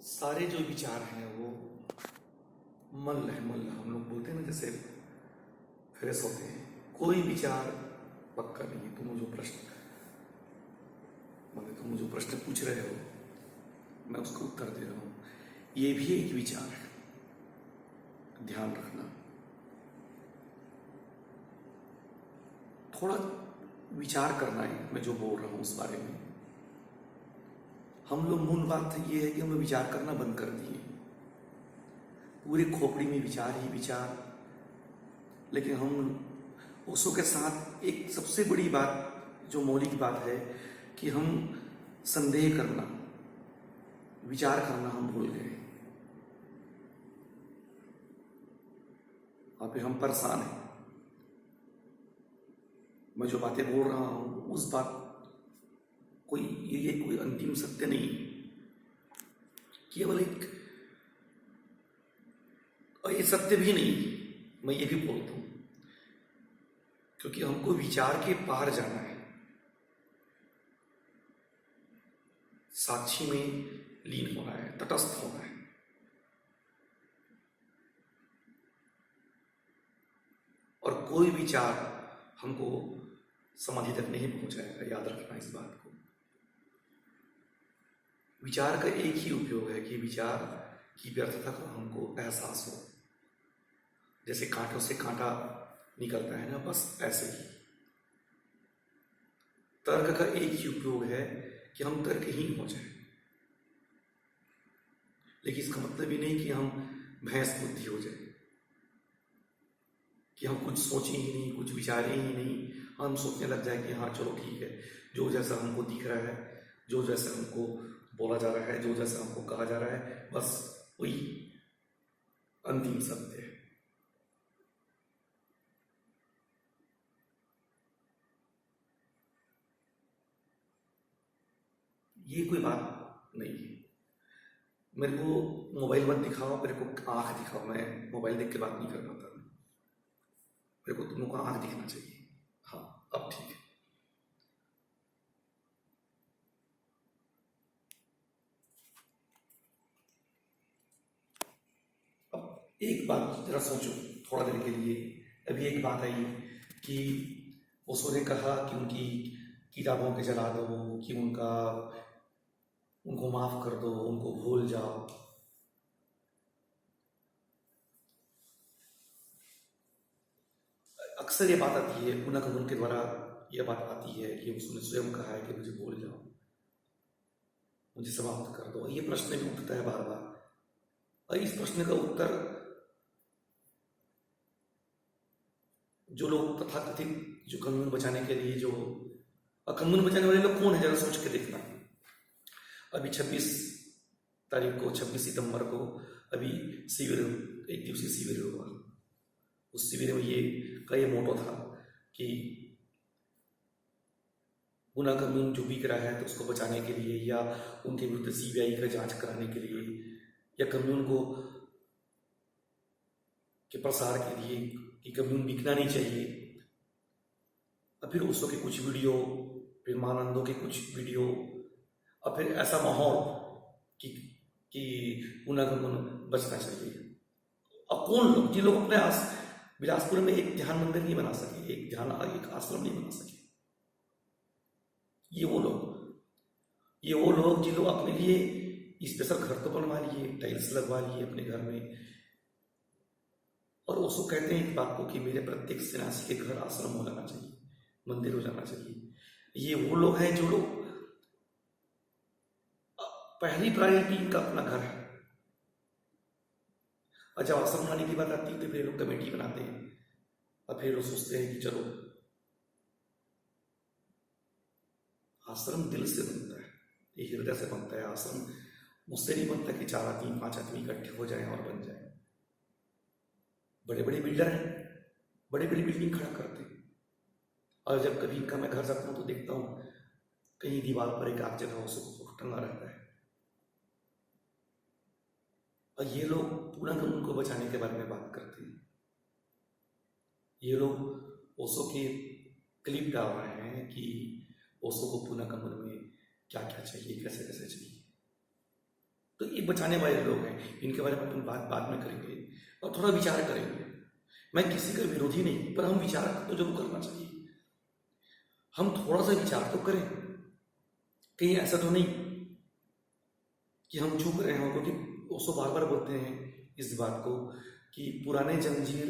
सारे जो विचार हैं वो मल है, मल हम लोग बोलते हैं ना, जैसे फ्रेश होते हैं। कोई विचार पक्का नहीं है। तुम जो प्रश्न पूछ रहे हो, मैं उसका उत्तर दे रहा हूं। ये भी एक विचार है, ध्यान रखना। थोड़ा विचार करना है मैं जो बोल रहा हूं उस बारे में। हम लोग मूल बात ये है कि हम लोग विचार करना बंद कर दिए। पूरी खोपड़ी में विचार ही विचार। लेकिन हम उसों के साथ एक सबसे बड़ी बात जो मौलिक बात है कि हम संदेह करना, विचार करना हम भूल गए और फिर हम परेशान हैं। मैं जो बातें बोल रहा हूं उस बात ये कोई अंतिम सत्य नहीं, केवल एक, और ये सत्य भी नहीं, मैं ये भी बोलता हूं क्योंकि हमको विचार के पार जाना है, साक्षी में लीन होना है, तटस्थ होना है। और कोई विचार हमको समाधि तक नहीं पहुंचाएगा, याद रखना इस बात को। विचार का एक ही उपयोग है कि विचार की व्यर्थता का हमको एहसास हो। जैसे कांटों से कांटा निकलता है ना, बस ऐसे ही तर्क का एक ही उपयोग है कि हम तर्कहीन हो जाए। लेकिन इसका मतलब ही नहीं कि हम भैंस बुद्धि हो जाए, कि हम कुछ सोचें ही नहीं, कुछ विचारें ही नहीं। हम सोचने लग जाए कि हाँ चलो ठीक है, जो जैसा हमको दिख रहा है, जो जैसा हमको बोला जा रहा है, जो जैसा हमको कहा जा रहा है, बस वही अंतिम सत्य है। ये कोई बात नहीं है। मेरे को मोबाइल मत दिखाओ, मेरे को आंख दिखाओ। मैं मोबाइल देख के बात नहीं कर पाता। मेरे को तुम लोग को आंख दिखना चाहिए। हाँ, अब ठीक है। अब एक बात जरा सोचो थोड़ा देर के लिए। अभी एक बात आई कि उसने कहा कि उनकी किताबों के जला दो, कि उनको माफ कर दो, उनको भूल जाओ। अक्सर ये बात आती है, पुनः उनके द्वारा यह बात आती है कि उसने स्वयं कहा है कि मुझे भूल जाओ, मुझे समाप्त कर दो। ये प्रश्न भी उठता है बार बार, और इस प्रश्न का उत्तर जो लोग तथाकथित जो कानून बचाने के लिए, जो कानून बचाने वाले लोग कौन है जरा सोच के देखना। अभी 26 तारीख को, 26 सितंबर को अभी शिविर, एक दिवसीय शिविर हुआ। उस शिविर में ये मोटो था कि गुना कानून जो बिक रहा है तो उसको बचाने के लिए, या उनके विरुद्ध सीबीआई का जांच कराने के लिए, या कानून को के प्रसार के लिए कि कानून बिकना नहीं चाहिए। और फिर उसके के कुछ वीडियो, फिर मानंदों के कुछ वीडियो, और फिर ऐसा माहौल कि गुना कानून बचना चाहिए। अब कौन लोग, जिन लोग अपने बिलासपुर में एक ध्यान मंदिर नहीं बना सके, एक आश्रम नहीं बना सके, ये वो लोग जिन लोग अपने लिए स्पेशल घर तो बनवा लिए, टाइल्स लगवा लिए अपने घर में, और उसको कहते हैं एक बात को कि मेरे प्रत्येक सन्यासी के घर आश्रम हो जाना चाहिए, मंदिर हो जाना चाहिए। ये वो लोग हैं जो लोग पहली प्रायोरिटी इनका अपना घर है, और जब आश्रम बनाने की बात आती है तो फिर लोग कमेटी बनाते हैं, और फिर लोग सोचते हैं कि चलो आश्रम दिल से बनता है, ये हृदय से बनता है। आश्रम मुझसे नहीं बनता कि 4 आदमी 5 आदमी इकट्ठे हो जाएं और बन जाए। बड़े बड़े बिल्डर हैं, बड़ी बड़ी बिल्डिंग खड़ा करते हैं, और जब कभी इनका मैं घर जाता हूँ तो देखता हूँ कहीं दीवार पर एक आध जगह उसको टंगा रहता है। और ये लोग पूरा कानून को बचाने के बारे में बात करते हैं। ये लोग ओशो के क्लिप डाल रहे हैं कि ओशो को पुनः कानून में क्या क्या चाहिए, कैसे कैसे चाहिए। तो ये बचाने वाले लोग हैं, इनके बारे में अपन बात बाद में करेंगे और थोड़ा विचार करेंगे। मैं किसी का विरोधी नहीं, पर हम विचार तो जरूर करना चाहिए। हम थोड़ा सा विचार तो करें, कहीं ऐसा तो नहीं कि हम चूक रहे हो, क्योंकि ओशो बार बार बोलते हैं इस बात को कि पुराने जंजीर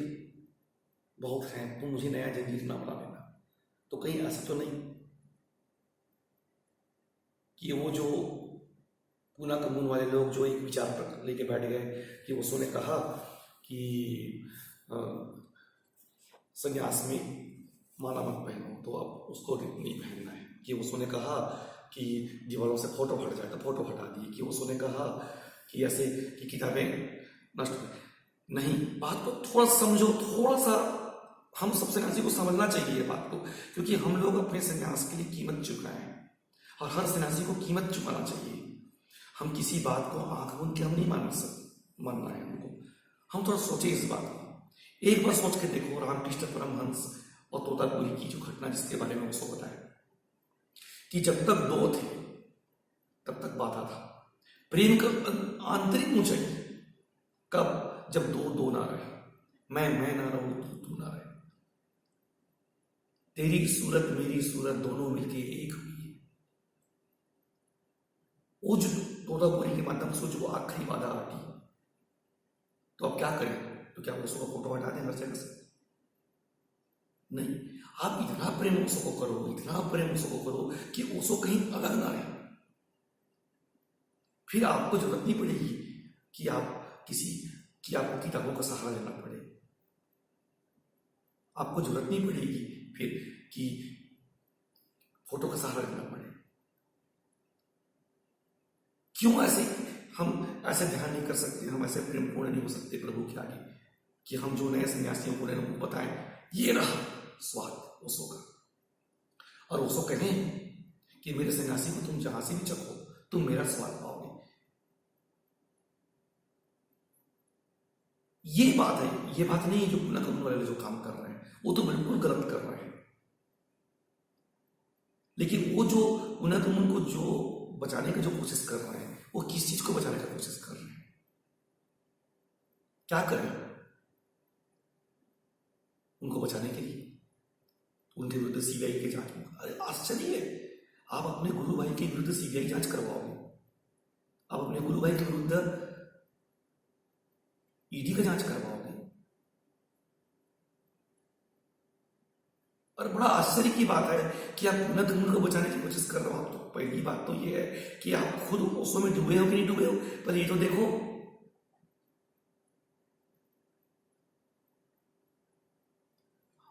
बहुत हैं, तो मुझे नया जंजीर ना बना लेना। तो कहीं ऐसा तो नहीं कि वो जो पूना कम्युन वाले लोग जो एक विचार लेके बैठ गए कि ओशो ने कहा कि संन्यास में माला मत पहनो, तो अब उसको नहीं पहनना है। कि ओशो ने कहा कि दीवारों से फोटो हट जाए तो फोटो हटा दी। कि ओशो ने कहा कि ऐसे कि किताबें नष्ट नहीं। बात को थोड़ा समझो, थोड़ा सा हम सब सन्यासी को समझना चाहिए ये बात को, क्योंकि हम लोग अपने सन्यास के लिए कीमत चुकाए हैं और हर सन्यासी को कीमत चुकाना चाहिए। हम किसी बात को आंख मूंद के हम नहीं मानना है हमको। हम थोड़ा सोचे इस बात को, एक बार सोच के देखो। रामकृष्ण परमहंस और तोतापुरी की जो घटना जिसके बारे में उसको बताया कि जब तक दो थे तब तक बाधा था। प्रेम का आंतरिक ऊंचाई कब? जब दो ना रहे, मैं ना रहूं तू ना रहे, तेरी सूरत मेरी सूरत दोनों मिलके एक हुई। वो जो तोतापुरी के माध्यम से जो आखिरी बाधा हटी, तो अब क्या करें? तो क्या उसको फोटो हटा दें हर जगह से? नहीं। आप इतना प्रेम ओशो को करो, इतना प्रेम ओशो को करो कि ओशो कहीं अलग ना रहे। फिर आपको जरूरत नहीं पड़ेगी कि आपको किताबों का सहारा लेना पड़े। आपको जरूरत नहीं पड़ेगी फिर कि फोटो का सहारा लेना पड़े। क्यों ऐसे हम ऐसे ध्यान नहीं कर सकते, हम ऐसे प्रेमपूर्ण नहीं हो सकते प्रभु के आगे कि हम जो नए सन्यासियों को उनको बताएं ये रहा स्वाद ओशो का, और ओशो कहें कि मेरे सन्यासी को तुम जहां से भी चखो तुम मेरा स्वाद पाओगे। ये बात है, ये बात नहीं है जो पूना कम्युन वाले जो काम कर रहे हैं वो तो बिल्कुल गलत कर रहे हैं। लेकिन वो जो पूना कम्युन को जो बचाने की जो कोशिश कर रहे हैं, वो किस चीज को बचाने की कोशिश कर रहे हैं? क्या करें उनको बचाने के लिए? उनके विरुद्ध सीबीआई की जांच। अरे आश्चर्य है, आप अपने गुरु भाई के विरुद्ध सीबीआई जांच करवाओगे, आप अपने गुरु भाई के विरुद्ध ईडी का जांच करवाओगे। और बड़ा आश्चर्य की बात है कि आप पूना कम्युन को बचाने की कोशिश कर रहे हो। तो पहली बात तो ये है कि आप खुद ओशो में डूबे हो कि नहीं डूबे हो, पर ये तो देखो।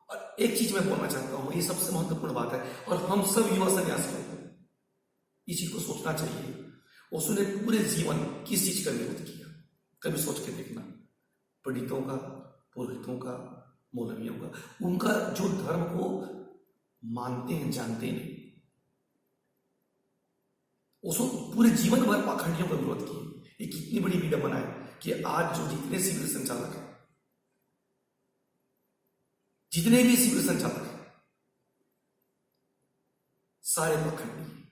और एक चीज मैं बोलना चाहता हूं, ये सबसे महत्वपूर्ण बात है और हम सब युवा सन्यासियों को इस चीज को सोचना चाहिए। ओशो ने पूरे जीवन किस चीज का विरोध किया, कभी सोच के देखना। पंडितों का, पुरोहितों का, मौलवियों का, उनका जो धर्म को मानते हैं जानते नहीं। ओशो पूरे जीवन भर पाखंडियों का विरोध किए। ये कितनी बड़ी विडंबना है कि आज जो जितने शिविर संचालक हैं, जितने भी शिविर संचालक हैं, सारे पाखंडी हैं।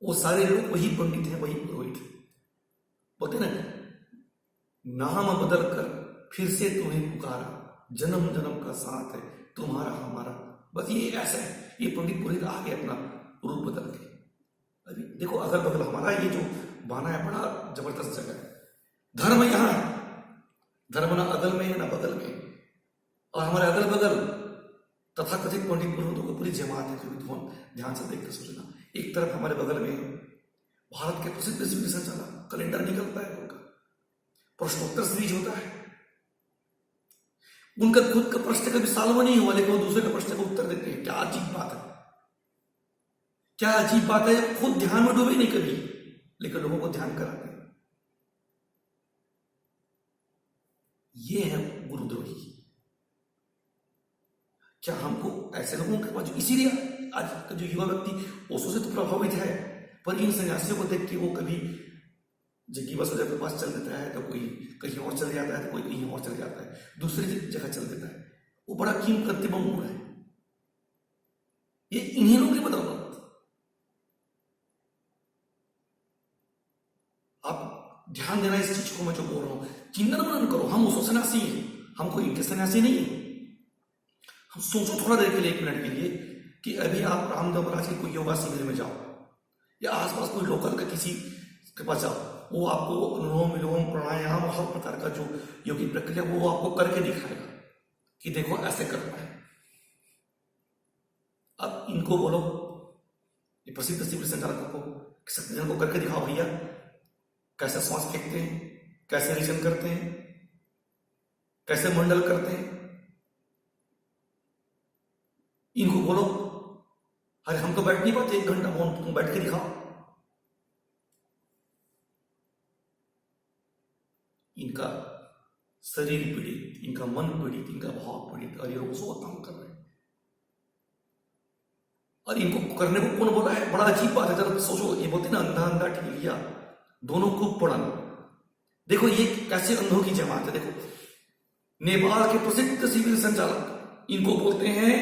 वो सारे लोग वही पंडित हैं, वही पुरोहित हैं। बोलते ना, नाम बदल कर फिर से तुम्हें पुकारा, जन्म जन्म का साथ है तुम्हारा हमारा। बस ये ऐसा है, ये पंडित पुरोहित आ गए अपना रूप बदल के। अभी देखो अगल बगल हमारा ये जो बाना है बड़ा जबरदस्त जगह है। धर्म यहां है, धर्म ना अगल में है ना बगल में, और हमारे अगल बगल तथाकथित पंडित पुरोहितों की पूरी जमात है। कभी ध्यान से देख कर सोचना, एक तरफ हमारे बगल में भारत के प्रसिद्ध शिविर संचालक, कैलेंडर निकलता है उनका, प्रश्नोत्तर सीरीज होता है उनका, खुद का प्रश्न कभी सॉल्व नहीं हुआ लेकिन वो दूसरे का प्रश्न का उत्तर देते हैं। क्या अजीब बात है, क्या अजीब बात है। खुद ध्यान में डूबे नहीं कभी, लेकिन लोगों को ध्यान कराते हैं। ये है गुरुद्रोही। क्या हमको ऐसे लोगों के पास, इसीलिए आज का जो युवा व्यक्ति ओशो से तो प्रभावित है, पर इन सन्यासियों को देख के वो कभी जग्गी बसोजा के पास चल देता है, तो कोई कहीं और चल जाता है, तो कोई कहीं और चल जाता है, दूसरी जगह चल देता है। वो बड़ा कीमती बमूर है। ये इन्हीं लोगों की बदौलत। आप ध्यान देना इस चीज को मैं जो बोल रहा हूं, चिंतन मनन करो। हम उसो सन्यासी हैं, हम कोई इनके सन्यासी नहीं है। हम सोचो थोड़ा देर के लिए, 1 मिनट के लिए, कि अभी आप रामदेव महाराज के कोई योगा शिविर में जाओ या आसपास कोई लोकल का किसी के पास जाओ, वो आपको अनुलोम विलोम प्राणायाम हर प्रकार का जो योगिक प्रक्रिया वो आपको करके दिखाएगा कि देखो ऐसे करना है। अब इनको बोलो, ये प्रसिद्ध शिविर संचालकों को, शक्तिजन को करके दिखाओ भैया, कैसे श्वास फेंकते हैं, कैसे रिचन करते हैं, कैसे मंडल करते हैं। इनको बोलो, अरे हम तो बैठ नहीं पाते 1 घंटा, तुम बैठ के दिखाओ। इनका शरीर पीड़ित, इनका मन पीड़ित, इनका भाव पीड़ित, और ये रोज काम कर रहे हैं। और इनको करने को कौन बोला है? बड़ा अजीब बात है। जरा सोचो, ये बोलते ना अंधा अंधा टीलिया दोनों खूब पढ़न। देखो ये कैसे अंधों की जमात है। देखो नेपाल के प्रसिद्ध शिविर संचालक इनको बोलते हैं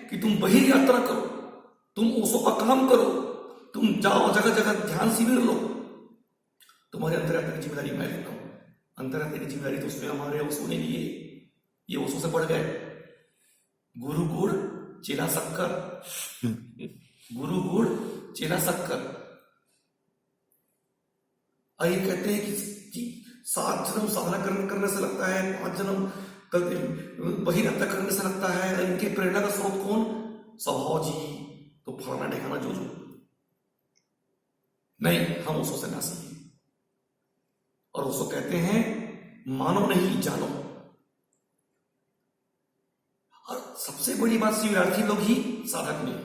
कि तुम बहिर यात्रा करो, तुम ओशो का काम करो, तुम जाओ जगह जगह ध्यान शिविर लो, तुम्हारे अंतर्यात्मा की जिम्मेदारी मैं लेता हूं। अंतर्यात्मा की जिम्मेदारी तो उसमें हमारे ओशो ने लिए, ये ओशो से बढ़ गए। गुरु गुड़ चेला शक्कर, गुरु गुड़ चेला शक्कर। और ये कहते हैं कि 7 जन्म साधना करने से लगता है, 5 जन्म बहिर्यात्रा करने से लगता है। इनके प्रेरणा का स्रोत कौन? स्वभाव जी, तो फलाना ढेकाना जो नहीं, हम ओशो सन्यासी हैं। और ओशो कहते हैं मानो नहीं जानो। और सबसे बड़ी बात, शिविरार्थी लोग ही साधक नहीं।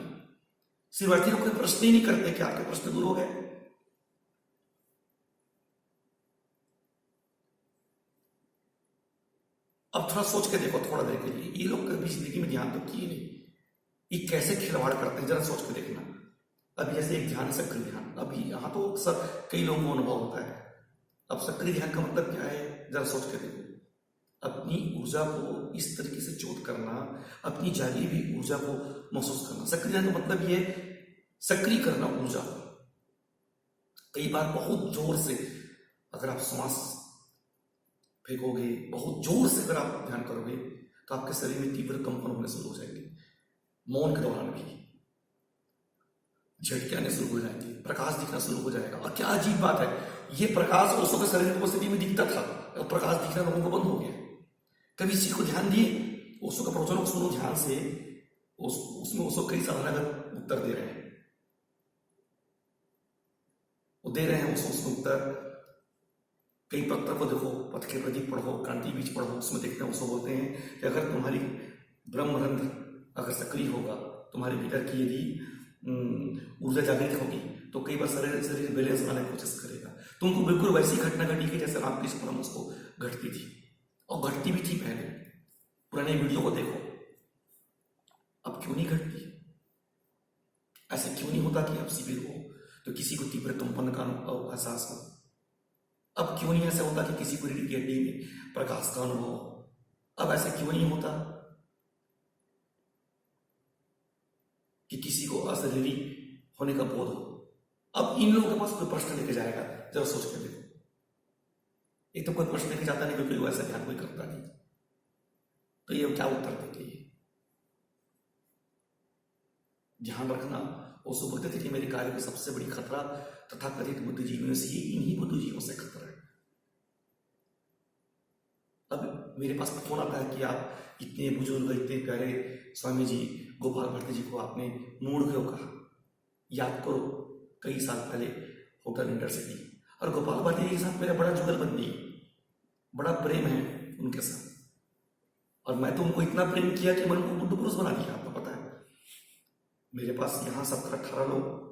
शिविरार्थी लोग कोई प्रश्न ही नहीं करते कि आपके प्रश्न दूर हो गए। अब थोड़ा सोच के देखो थोड़ा देर के लिए, ये लोग कभी जिंदगी में ध्यान तो किए नहीं, ये कैसे खिलवाड़ करते हैं, जरा सोच के देखना। अभी जैसे एक ध्यान, सक्रिय ध्यान, अभी यहां तो सब कई लोगों को अनुभव होता है। अब सक्रिय ध्यान का मतलब क्या है, जरा सोच के देखो। अपनी ऊर्जा को इस तरीके से चोट करना, अपनी जागी हुई ऊर्जा को महसूस करना। सक्रिय ध्यान का मतलब ये सक्रिय करना ऊर्जा। कई बार बहुत जोर से अगर आप श्वास फेंकोगे, बहुत जोर से अगर आप ध्यान करोगे, तो आपके शरीर में तीव्र कंपन होने शुरू हो जाएंगे। मौन के दौरान भी झटके आने शुरू हो जाएंगे, प्रकाश दिखना शुरू हो जाएगा। और क्या अजीब बात है, ये प्रकाश ओशो के शरीर की उपस्थिति में दिखता था, और प्रकाश दिखना लोगों को बंद हो गया। कभी इस चीज को ध्यान दिए? ओशो का प्रवचन को सुनो ध्यान से, उसमें ओशो कई साधनागत उत्तर दे रहे हैं। वो दे रहे हैं ओशो उसमें उत्तर। कई पत्र को देखो, पथ के प्रदीप पढ़ो, क्रांति बीज पढ़ो, उसमें देखते हैं ओशो बोलते हैं कि अगर तुम्हारी ब्रह्मरंध्र अगर सक्रिय होगा, तुम्हारे भीतर की यदि ऊर्जा जागृत होगी, तो कई बार शरीर बैलेंस बनाने की कोशिश करेगा। तुमको बिल्कुल वैसी घटना घटी कि जैसे रामकृष्ण परमहंस को घटती थी, और घटती भी थी पहले। पुराने वीडियो को देखो, अब क्यों नहीं घटती? ऐसे क्यों नहीं होता कि अब शिविर हो तो किसी को तीव्र कंपन का एहसास हो? अब क्यों नहीं ऐसा होता कि किसी को रीढ़ की हड्डी में प्रकाश का अनुभव हो? अब ऐसा क्यों नहीं होता कि किसी को अशरीरी होने का बोध हो? अब इन लोगों के पास कोई प्रश्न लेके जाएगा, जरा सोच के देखो। एक तो कोई प्रश्न लेके जाता नहीं, क्योंकि वैसा ध्यान कोई करता नहीं, तो ये क्या उत्तर देते? ध्यान रखना, ओशो बोलते थे कि मेरे कार्य का सबसे बड़ी खतरा तथाकथित बुद्धिजीवियों से ही, इन्हीं बुद्धिजीवियों से खतरा है। अब मेरे पास फोन आता है कि आप इतने बुजुर्ग, इतने प्यारे स्वामी जी गोपाल भारती जी को आपने मूड क्यों कहा? याद करो, कई साल पहले होटल इंटरसिटी, और गोपाल भारती जी के साथ मेरा बड़ा जुगलबंदी, बड़ा प्रेम है उनके साथ। और मैं तो उनको इतना प्रेम किया कि मैंने उनको बुद्ध पुरुष बना दिया। आपको पता है, मेरे पास यहाँ 17-18 लोग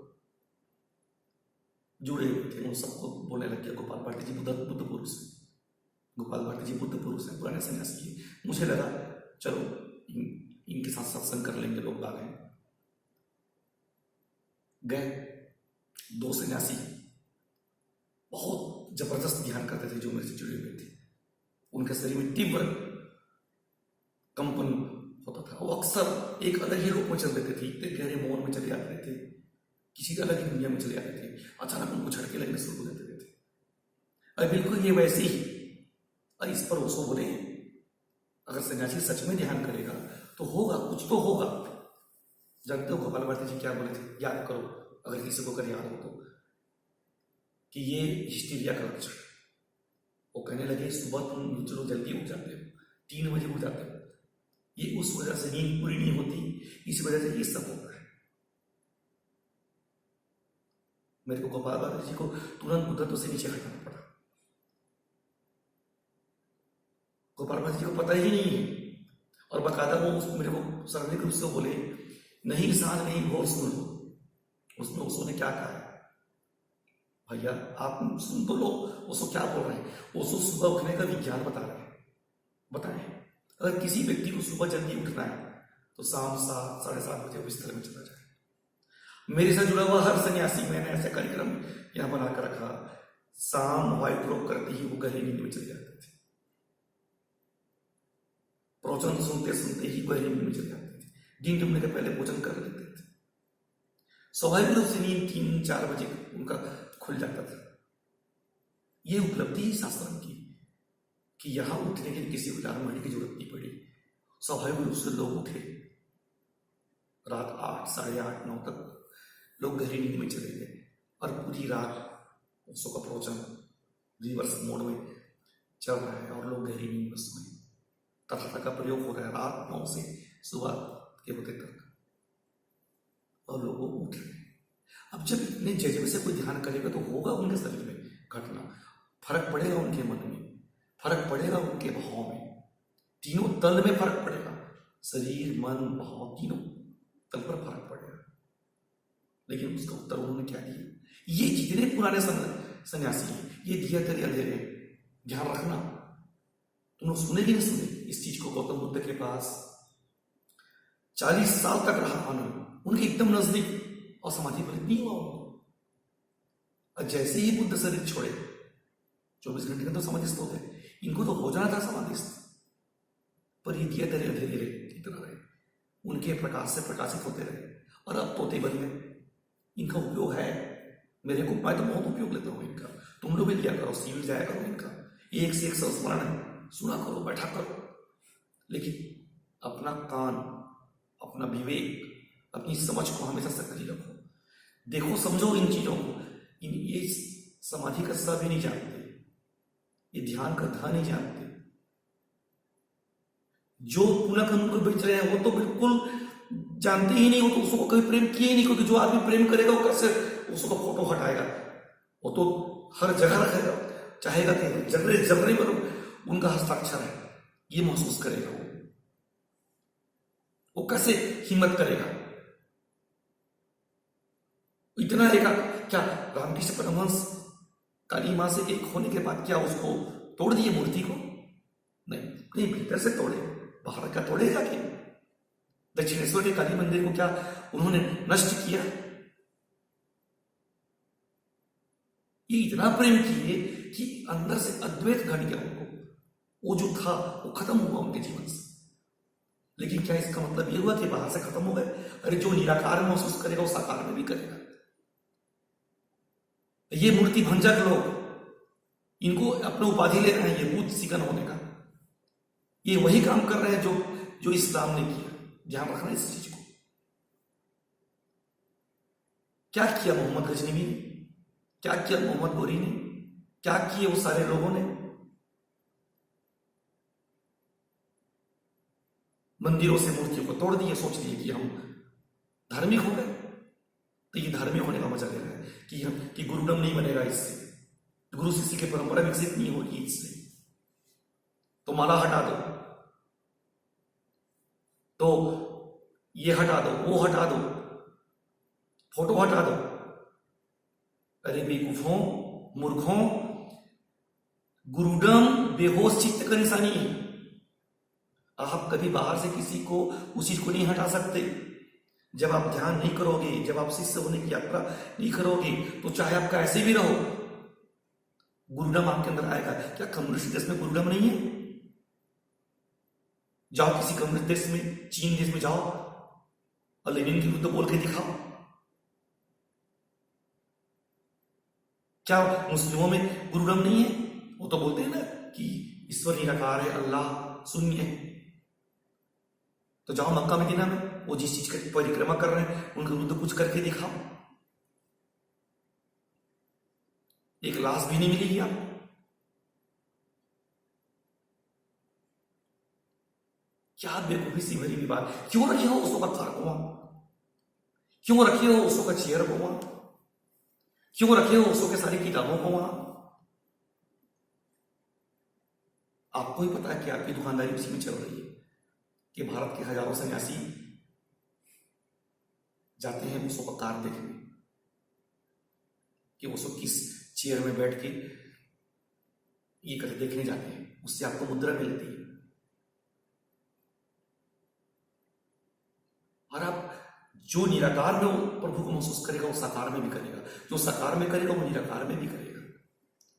जुड़े हुए थे, उन सबको बोलने लग गया गोपाल भारती जी बुद्ध पुरुष है, गोपाल भारती जी बुद्ध पुरुष है, पुराने सन्यासी है। मुझे लगा चलो इनके साथ सत्संग कर लेंगे, लोग बाग हैं। गए 2 सन्यासी बहुत जबरदस्त ध्यान करते थे, जो मेरे से जुड़े हुए थे। उनके शरीर में तीव्र कंपन होता था। वो अक्सर एक अलग ही रूप में चल देते थे, इतने गहरे मौन में चले जाते थे, किसी अलग ही दुनिया में चले जाते थे। अचानक उनको झटके लगने शुरू हो जाते थे। और बिल्कुल ये वैसे ही। और इस पर ओशो बोले अगर सन्यासी सच में ध्यान करेगा तो होगा, कुछ तो होगा। जानते हो गोपाल भारती जी क्या बोले थे? याद करो अगर किसी को कर याद हो तो, कि ये हिस्टीरिया का लक्षण। वो कहने लगे सुबह तुम चलो जल्दी उठ जाते हो, 3 बजे उठ जाते हो, ये उस वजह से नींद पूरी नहीं होती, इस वजह से ये सब होता है। मेरे को गोपाल भारती जी को तुरंत उद्धतों से नीचे हटना पड़ा। गोपाल भारती जी को पता ही नहीं है, और बकायदा वो मेरे को सार्वजनिक रूप से बोले नहीं सांझ नहीं घोर सुन लो। उसमें उसने क्या कहा है भैया, आप सुन तो लो ओशो क्या बोल रहे हैं। ओशो सुबह उठने का विज्ञान बता रहे हैं। बताएं अगर किसी व्यक्ति को सुबह जल्दी उठना है तो शाम 7, 7:30 बजे बिस्तर में चला जाए। मेरे साथ जुड़ा हुआ हर सन्यासी, मैंने ऐसा कार्यक्रम यहां बनाकर रखा, शाम वायु रोक करते ही वो गहरी नींद में चले जाते थे। प्रवचन सुनते सुनते ही गहरी नींद में चले जाते थे। दिन डूबने के पहले भोजन कर लेते थे। स्वाभाविक रूप से नींद 3-4 बजे उनका खुल जाता था। ये उपलब्धि ही शास्त्र की कि यहां उठने के लिए किसी को अलार्म घड़ी की जरूरत नहीं पड़ी। स्वाभाविक रूप से लोग उठे, रात 8, 8:30, 9 तक लोग गहरी नींद में चले गए और पूरी रात ओशो का प्रवचन रिवर्स मोड में चल रहा है और लोग गहरी नींद में सोए। कथा का प्रयोग हो रहा है रात 9 से सुबह के बजे तक और लोग उठ रहे हैं। अब जब इतने जज्बे से कोई ध्यान करेगा तो होगा उनके शरीर में घटना, फर्क पड़ेगा उनके मन में, फर्क पड़ेगा उनके भाव में, तीनों तल में फर्क पड़ेगा। शरीर, मन, भाव तीनों तल पर फर्क पड़ेगा। लेकिन उसका उत्तर उन्होंने क्या दिया? ये जितने पुराने सन्यासी हैं ये दिया तेरे अंधेरे, ध्यान रखना। तुम लोग सुने कि नहीं सुने इस चीज को? गौतम बुद्ध के पास 40 साल तक रहा आनंद, उनके एकदम नजदीक, और समाधि फलित नहीं हुआ उनको। और जैसे ही बुद्ध शरीर छोड़े 24 घंटे के अंदर समाधिस्थ हो गए। इनको तो हो जाना था समाधिस्थ, पर ये दिया तेरे अंधेरे रहे, इतना रहे, उनके प्रकाश से प्रकाशित होते रहे। और अब तोते बन गए। इनका उपयोग है मेरे को, मैं तो बहुत उपयोग लेता हूँ इनका। तुम लोग भी लिया करो, सील जाया करो इनका, 1 से 1 संस्मरण सुना करो, बैठा करो। लेकिन अपना कान, अपना विवेक, अपनी समझ को हमेशा सक्रिय रखो। देखो, समझो इन चीजों को। ये समाधि का स भी नहीं जानते, ये ध्यान का ध नहीं जानते। जो पुनः को बेच रहे हैं वो तो बिल्कुल जानते ही नहीं, वो तो उसको कभी प्रेम किए ही नहीं। क्योंकि जो आदमी प्रेम करेगा वो कैसे उसका फोटो हटाएगा? वो तो हर जगह रखेगा, चाहेगा कि जर्रे जर्रे पर उनका हस्ताक्षर है, ये महसूस करेगा। वो कैसे हिम्मत करेगा? इतना रहेगा क्या? रामकृष्ण परमहंस काली मां से एक होने के बाद क्या उसको तोड़ दिए मूर्ति को? नहीं, भीतर से तोड़े, बाहर का तोड़ेगा कि? दक्षिणेश्वर के काली मंदिर को क्या उन्होंने नष्ट किया? ये इतना प्रेम किए कि अंदर से अद्वैत घट गया उनको। वो जो था वो खत्म हुआ उनके जीवन से। लेकिन क्या इसका मतलब ये हुआ कि बाहर से खत्म हो गए? अरे जो निराकार महसूस करेगा वो साकार में भी करेगा। ये मूर्ति भंजक लोग, इनको अपने उपाधि ले रहे हैं ये भूत सिकन होने का। ये वही काम कर रहे हैं जो इस्लाम ने किया। ध्यान रखना इस चीज को। क्या किया मोहम्मद गजनवी ने? क्या किया मोहम्मद गोरी ने? क्या किए वो सारे लोगों ने? मंदिरों से मूर्तियों को तोड़ दिए, सोच लिए कि हम धार्मिक हो गए। तो ये धार्मिक होने का मजा ले रहा है कि गुरुडम नहीं बनेगा इससे, गुरु शिष्य की परंपरा विकसित नहीं होगी इससे, तो माला हटा दो, तो ये हटा दो, वो हटा दो, फोटो हटा दो। अरे बेवकूफों, मूर्खों, गुरुडम बेहोश चित्त का निशानी है। आप कभी बाहर से किसी को उस चीज को नहीं हटा सकते। जब आप ध्यान नहीं करोगे, जब आप शिष्य होने की यात्रा नहीं करोगे, तो चाहे आप कैसे भी रहो, गुरुडम आपके अंदर आएगा। क्या कम्युनिस्ट देश में गुरुडम नहीं है? जाओ किसी कम्युनिस्ट देश में, चीन देश में जाओ और लेनिन के विरुद्ध बोल के दिखाओ। क्या मुस्लिमों में गुरुडम नहीं है? वो तो बोलते हैं ना कि ईश्वर निराकार है, अल्लाह शून्य है। तो जाओ मक्का मदीना में, वो जिस चीज की परिक्रमा कर रहे हैं उनके विरुद्ध कुछ करके दिखाओ। एक लाश भी नहीं मिलेगी आपको। क्या बेवकूफी सी भरी भी बात। क्यों रखे हो उसको का कार को वहां? क्यों रखे हो उसको का चेयर को वहां? क्यों रखे हो उसको के सारी किताबों को वहां? आपको ही पता है कि आपकी दुकानदारी उसी में चल रही है कि भारत के हजारों सन्यासी जाते हैं उसको का कार देखने कि उसको किस चेयर में बैठ के ये करके देखने जाते हैं, उससे आपको मुद्रा मिलती है। और आप जो निराकार में वो प्रभु को महसूस करेगा वो साकार में भी करेगा, जो साकार में करेगा वो निराकार में भी करेगा।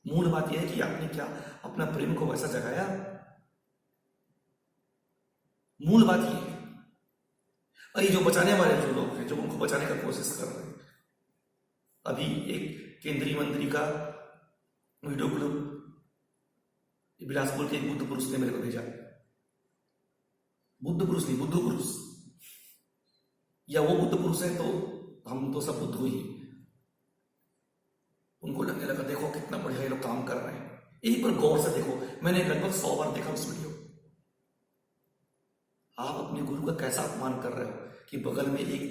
मूल बात यह है कि आपने क्या अपना प्रेम को वैसा जगाया। मूल बात यह है। और ये जो बचाने वाले जो लोग हैं, जो उनको बचाने का कोशिश कर रहे हैं, अभी एक केंद्रीय मंत्री का वीडियो क्लिप बिलासपुर के एक बुद्ध पुरुष ने मेरे को भेजा। बुद्ध पुरुष नहीं, बुद्ध पुरुष, या वो बुद्ध पुरुष है तो हम तो सब बुद्ध ही। उनको लगने लगा देखो कितना बढ़िया ये लोग काम कर रहे हैं। एक बार गौर से देखो, मैंने लगभग 100 बार देखा उस वीडियो। आप अपने गुरु का कैसा अपमान कर रहे हो कि बगल में एक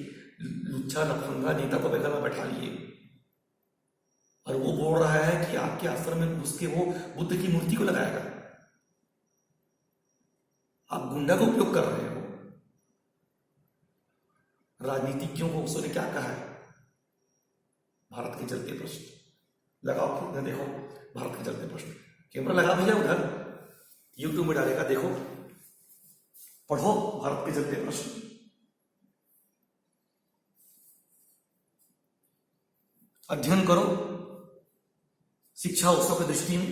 लुच्चा लफंगा नेता को बगल में बैठा लिए और वो बोल रहा है कि आपके आश्रम में घुस के वो बुद्ध की मूर्ति को लगाएगा। आप गुंडा का उपयोग कर रहे हो। राजनीतिज्ञों को उसने क्या कहा है? भारत के चलते प्रश्न लगाओ, फिर देखो भारत के चलते प्रश्न। कैमरा लगा भैया उधर, यूट्यूब में डालेगा, देखो पढ़ो भारत के चलते प्रश्न। अध्ययन करो शिक्षा उत्सव की दृष्टि में।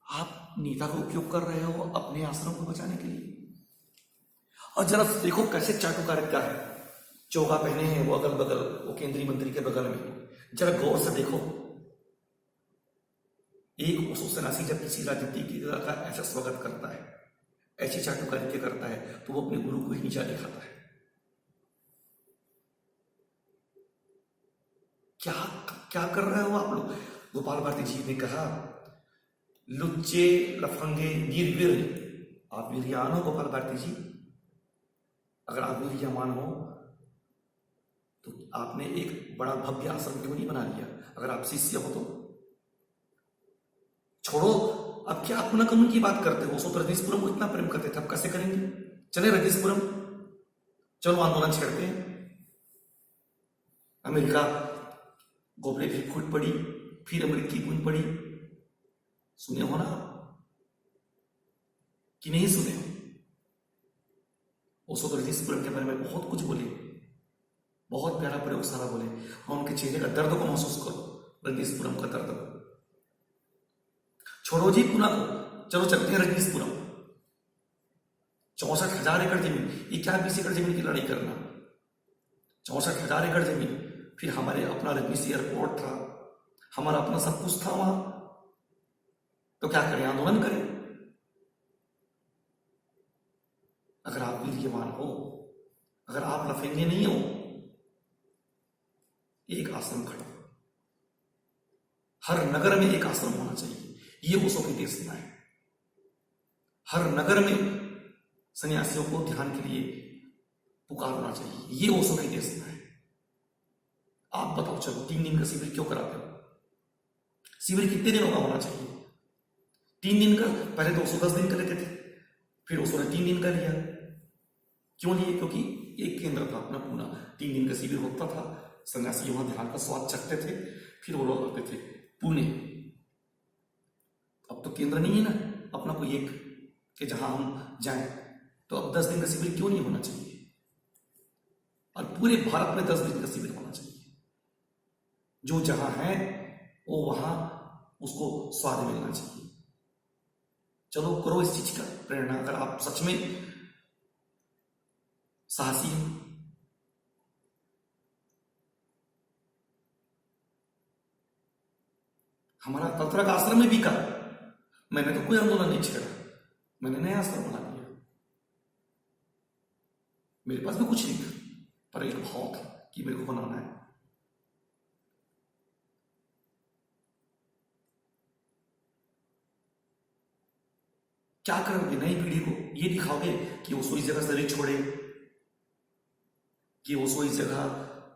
आप नेता का उपयोग कर रहे हो अपने आश्रम को बचाने के लिए। और जरा देखो कैसे चाटुकारिता है। चोगा पहने हैं वो अगल बगल, वो केंद्रीय मंत्री के बगल में। जरा गौर से देखो, एक उसो सन्यासी जब किसी राजनीतिक का ऐसा स्वागत करता है, ऐसी चाटुकारिता करता है, तो वो अपने गुरु को ही नीचा दिखाता है। क्या क्या कर रहे हो आप लोग? गोपाल भारती जी ने कहा, लुच्चे लफंगे वीर, आप वीरयान हो गोपाल भारती जी। अगर आप वीरयामान हो तो आपने एक बड़ा भव्य आश्रम क्यों नहीं बना लिया? अगर आप शिष्य हो तो छोड़ो। अब क्या अपना कानून की बात करते हो? सो रजनीशपुरम को इतना प्रेम करते थे, अब कैसे करेंगे? चले रजनीशपुरम, चलो आंदोलन छेड़ते हैं। अमेरिका गोबरे फिर फूट पड़ी, फिर अमेरिकी बूंद पड़ी। सुने हो ना कि नहीं सुने हो? वो सो रजनीशपुरम के बारे में बहुत कुछ बोले, बहुत प्यारा प्रयोगशाला बोले, और उनके चेहरे का दर्द को महसूस करो, रजनीशपुरम का दर्द को। छोड़ो जी पुणे को, चलो चलते हैं रजनीशपुरम। 64,000 एकड़ जमीन, ये क्या 20 एकड़ जमीन की लड़ाई करना? 64,000 एकड़ जमीन, फिर हमारे अपना रजनीश एयरपोर्ट था, हमारा अपना सब कुछ था वहां। तो क्या करें? आंदोलन करें। अगर आप वीर्यवान हो, अगर आप लफेंगे नहीं हो, एक आश्रम खड़ा, हर नगर में एक आश्रम होना चाहिए। ये ओशो की देशना है। हर नगर में सन्यासियों को ध्यान के लिए पुकारना चाहिए। ये ओशो की देशना है। आप बताओ, चलो 3 दिन का शिविर क्यों कराते हो? शिविर कितने दिनों का होना चाहिए? 3 दिन का। पहले तो 210 दिन का लेते थे, फिर ओशो ने 3 दिन का लिया। क्यों लिए? क्योंकि एक केंद्र था अपना पूना, 3 दिन का शिविर होता था, सन्यासी वहां ध्यान का स्वाद चखते थे, फिर वो लोग आते थे पुणे। अब तो केंद्र नहीं है ना अपना कोई एक कि जहां हम जाएं, तो अब 10 दिन का शिविर क्यों नहीं होना चाहिए? और पूरे भारत में 10 दिन का शिविर होना चाहिए। जो जहां है वो वहां उसको स्वाद मिलना चाहिए। चलो करो इस चीज का प्रेरणा, अगर आप सच में साहसी हो। हमारा तंत्र का आश्रम में बिका। मैंने तो कोई आंदोलन नहीं छेड़ा, मैंने नया आश्रम बना दिया। मेरे पास भी कुछ नहीं था, पर एक भाव था कि मेरे को बनाना है। क्या करोगे? नई पीढ़ी को ये दिखाओगे कि ओशो इस जगह शरीर छोड़े, कि ओशो इस जगह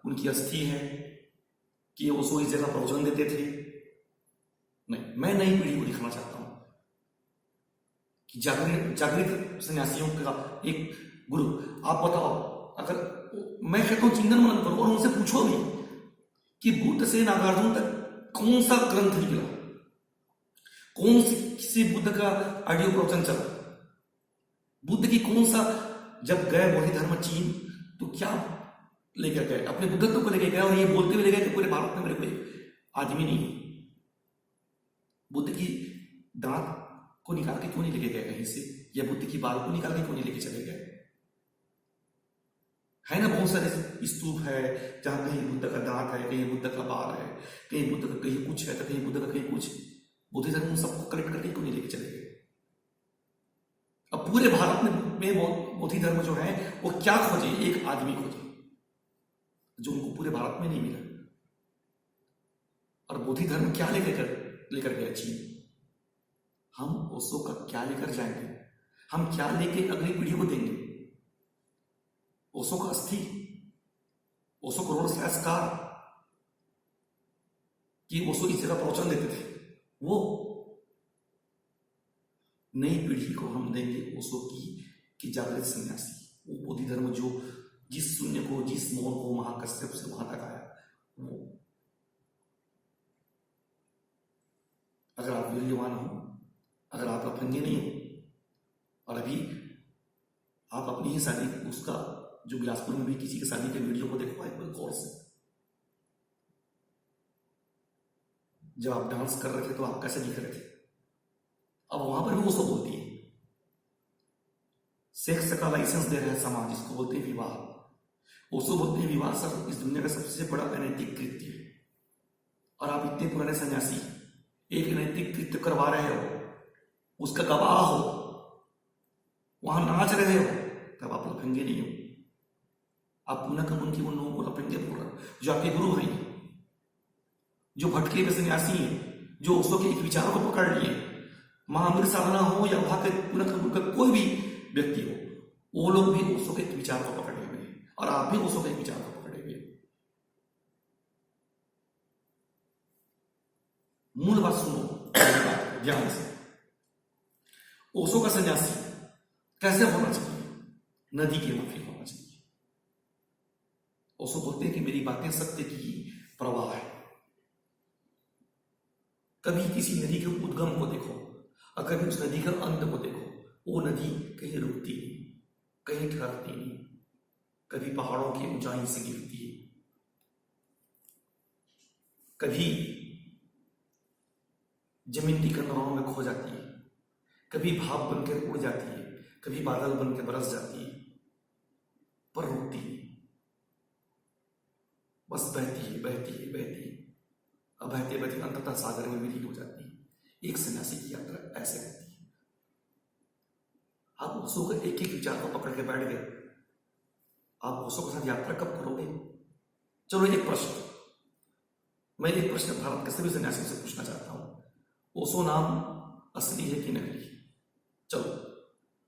उनकी अस्थि है, कि ओशो इस जगह प्रवचन देते थे? नहीं, मैं नई पीढ़ी को दिखाना चाहता हूं कि जागृत सन्यासियों का एक गुरु। आप बताओ, अगर मैं कहता हूं चिंतन मनन करो और उनसे पूछो भी कि बुद्ध से नागार्जुन तक कौन सा ग्रंथ निकला, कौन सी बुद्ध का ऑडियो प्रवचन चला, बुद्ध की कौन सा, जब गए बोधि धर्म चीन तो क्या लेकर गए? अपने बुद्धत्व को लेकर गए और ये बोलते हुए ले गए कि पूरे भारत में मेरे कोई आदमी नहीं है। बुद्ध की दांत को निकाल के क्यों नहीं लेके गए कहीं से, या बुद्ध की बाल को निकाल के क्यों नहीं लेके चले गए? है ना बहुत सारे स्तूप है जहां कहीं बुद्ध का दांत है, कहीं बुद्ध का बाल है, कहीं बुद्ध का कहीं कुछ है, तो कहीं बुद्ध का कहीं कुछ। बुद्ध धर्म सबको कलेक्ट करके क्यों नहीं लेके चले गए? अब पूरे भारत में बौद्ध धर्म जो है वो क्या खोजे? एक आदमी खोजे जो उनको पूरे भारत में नहीं मिला। और बौद्ध धर्म क्या लेकर गया चीन? हम ओशो का क्या लेकर जाएंगे? हम क्या लेके अगली पीढ़ी को देंगे? ओशो का अस्थि, ओशो करोड़ संस्कार कि ओशो इस जगह प्रवचन देते थे, वो नई पीढ़ी को हम देंगे ओशो की जागृत सन्यासी, वो बोधि धर्म जो जिस शून्य को, जिस मौन को महाकश्यप से वहां तक आया, वो। अगर आप वीर्यवान हो, अगर आप लफंगे नहीं हो, और अभी आप अपनी ही शादी, उसका जो बिलासपुर में भी किसी की शादी के वीडियो को देखो एक बार गौर से, जब आप डांस कर रहे थे तो आप कैसे दिख रहे थे? अब वहां पर भी वो सब बोलती है, सेक्स का लाइसेंस दे रहा है समाज, इसको बोलते हैं विवाह। ओशो बोलते हैं विवाह सर इस दुनिया का सबसे बड़ा अनैतिक कृत्य है। और आप इतने पुराने सन्यासी एक अनैतिक कृत्य करवा रहे हो, उसका गवाह हो, वहां नाच रहे हो, तब आप लफंगे नहीं हो। आप पुनः कमन की उन लोगों को लफंगे बोल रहे हो जो आपके गुरु हैं, जो भटके हुए सन्यासी हैं, जो ओशो के एक विचारों को पकड़ लिए। महावीर साधना हो या वहां के पुनः कमन का कोई भी व्यक्ति हो, वो लोग भी ओशो के एक विचार को पकड़े हुए हैं, और आप भी ओशो के एक विचार को पकड़े हुए हैं। मूल बात सुनो ध्यान से। ओशो का सन्यासी कैसे होना चाहिए? नदी के माफिक होना चाहिए। ओशो बोलते हैं कि मेरी बातें सत्य की प्रवाह है। कभी किसी नदी के उद्गम को देखो और कभी उस नदी का अंत को देखो, वो नदी कहीं रुकती नहीं, कहीं ठहरती नहीं, कभी पहाड़ों की ऊंचाई से गिरती है, कभी जमीन की कंदराओं में खो जाती है, कभी भाप बनकर उड़ जाती है, कभी बादल बनकर बरस जाती है, पर रुकती है, बस बहती है बहती है बहती है, अब बहते बहते अंततः सागर में विलीन हो जाती है। एक सन्यासी की यात्रा ऐसे रहती है। आप ओशो के एक एक विचार को पकड़ के बैठ गए, आप ओशो के साथ यात्रा कब करोगे? चलो एक प्रश्न, मैं एक प्रश्न भारत के सभी सन्यासियों से पूछना चाहता हूं, ओशो नाम असली है कि नकली? चलो,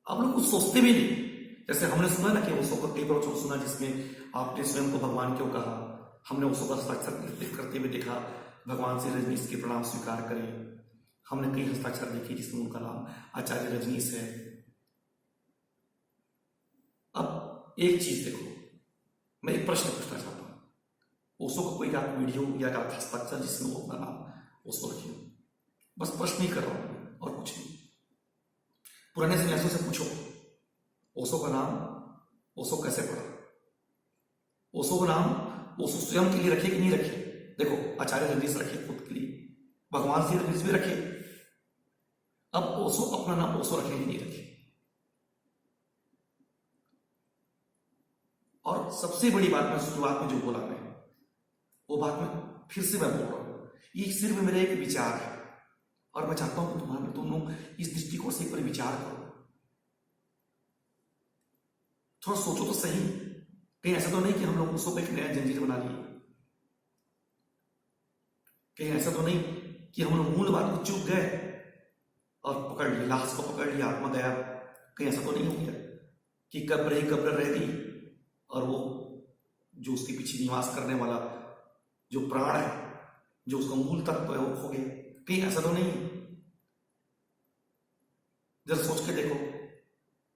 आप लोग कुछ सोचते भी नहीं। जैसे हमने सुना ना कि ओशो का कई प्रवचन सुना जिसमें आपने स्वयं को भगवान क्यों कहा, हमने ओशो का हस्ताक्षर लिख करते हुए देखा, भगवान से रजनीश के प्रणाम स्वीकार करें। हमने कई हस्ताक्षर देखे जिसमें उनका नाम आचार्य रजनीश है। अब एक चीज देखो, मैं एक प्रश्न पूछना चाहता हूं, ओशो का कोई आप वीडियो या आप हस्ताक्षर जिसमें वो अपना नाम ओशो रखिए, बस प्रश्न ही कर रहा हूं और कुछ नहीं। पुराने सन्यासियों से पूछो ओशो का नाम ओशो कैसे पड़ा, ओशो का नाम ओशो स्वयं के लिए रखे कि नहीं रखे? देखो, आचार्य रजनीश रखे खुद के लिए, भगवान श्री रजनीश भी रखे। अब ओशो अपना नाम ओशो रखे कि नहीं रखे? और सबसे बड़ी बात मैं शुरुआत में जो बोला मैं, वो बात में फिर से मैं बोल रहा हूं ये सिर्फ मेरा एक विचार है और मैं चाहता हूं कि तुम लोग इस दृष्टिकोण से एक बार विचार करो, थोड़ा सोचो तो सही। कहीं ऐसा तो नहीं कि हम लोग उसको एक नया जंजीर बना लिए, कहीं ऐसा तो नहीं कि हम लोग मूल बात को चूक गए और पकड़ लिया, लाश को पकड़ लिया, आत्मा गया। कहीं ऐसा तो नहीं हो गया कि कब्र ही कब्र रह गई और वो जो उसके पीछे निवास करने वाला जो प्राण है, जो उसका मूल तत्व है, वो खो गया। कहीं ऐसा तो नहीं। जरा सोच के देखो,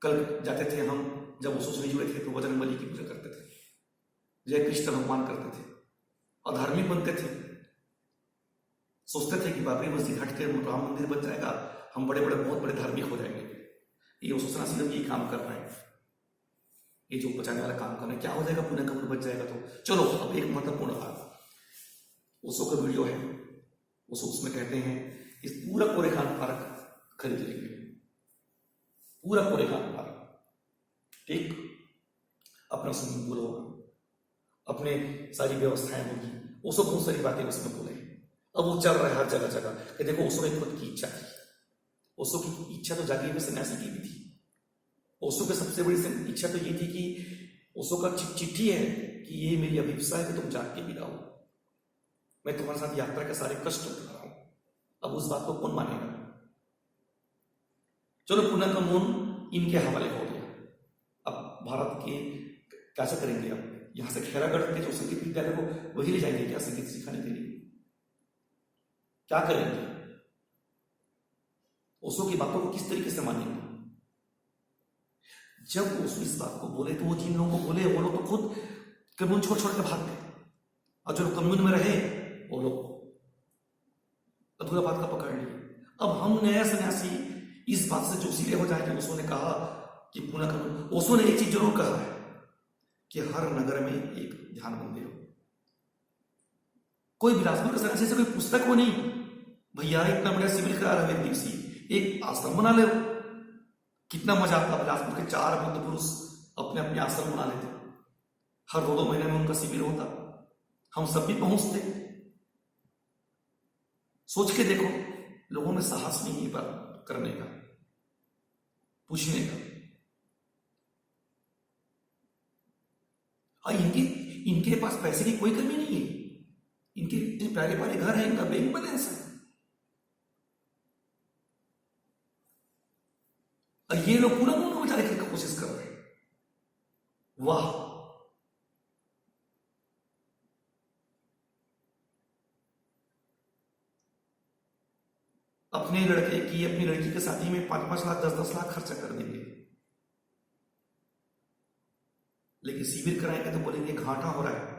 कल जाते थे हम, जब ओशो से जुड़े थे तो बजरंग बली की पूजा करते थे, जय कृष्ण भगवान करते थे और धार्मिक बनते थे। सोचते थे कि बाबरी मस्जिद हट के राम मंदिर बन जाएगा, हम बड़े बड़े बहुत बड़े धार्मिक हो जाएंगे। ये ओशो सन्यासी लोग ये काम कर रहे हैं, ये जो बचाने वाला काम कर रहे हैं। क्या हो जाएगा, पुण्य का बच जाएगा। तो चलो अब एक महत्वपूर्ण बात, ओशो का वीडियो है, ओशो उसमें कहते हैं इस पूरा कोरेगांव पार्क खरीद लेंगे, पूरा कोरेगांव पार्क, ठीक, अपना स्विमिंग पूल होगा, अपने सारी व्यवस्थाएं होगी। ओशो बहुत सारी बातें उसमें बोले। अब वो चल रहा है हर जगह जगह कि देखो ओशो ने खुद की इच्छा थी, ओशो की इच्छा तो जागी हुई सन्यासी की भी थी। ओशो की सबसे बड़ी इच्छा तो ये थी कि ओशो का चिट्ठी है कि ये मेरी अभिप्सा है कि तुम जाग के बिताओ, मैं तुम्हारे साथ यात्रा के सारे कष्ट उठा रहा हूं। अब उस बात को कौन मानेगा। चलो पुनः का मूल इनके हवाले हो गया। अब भारत के कैसे करेंगे, अब यहां से खैरागढ़ के जो संगीत विद्यालय को वही ले जाएंगे क्या संगीत सिखाने के लिए, क्या करेंगे, ओशो की बातों को किस तरीके से मानेंगे। जब ओशो इस बात को बोले तो वो जिन लोगों को बोले वो लोग तो खुद कम्युन छोड़ छोड़ के भाग गए, और जो कम्युन में रहे वो लोग अधूरा बात का पकड़ लिए। अब हम नया सन्यासी इस बात से जो सीधे हो जाए कि ओशो ने कहा कि पुनः कम्युन, ओशो ने एक चीज जरूर कहा है कि हर नगर में एक ध्यान मंदिर हो। कोई बिलासपुर के सन्यासी से कोई पुस्तक हो नहीं, भैया इतना बड़ा शिविर करा रहे दिवसीय, एक आश्रम बना ले। कितना मजा आता, बिलासपुर के 4 बुद्ध पुरुष अपने अपने आश्रम बना लेते, हर 2-2 महीने में उनका शिविर होता, हम सब भी पहुंचते। सोच के देखो, लोगों में साहस नहीं है बात करने का, पूछने का। और इनके पास पैसे की कोई कमी नहीं है, इनके प्यारे प्यारे घर है, इनका बैंक बैलेंस है, और ये लोग पूरा मुंह बचा रखने की कोशिश कर रहे हैं। वाह, अपने लड़के की, अपनी लड़की के शादी में 5-5 लाख 10-10 लाख खर्चा कर देंगे, लेकिन शिविर कराएंगे तो बोलेंगे घाटा हो रहा है,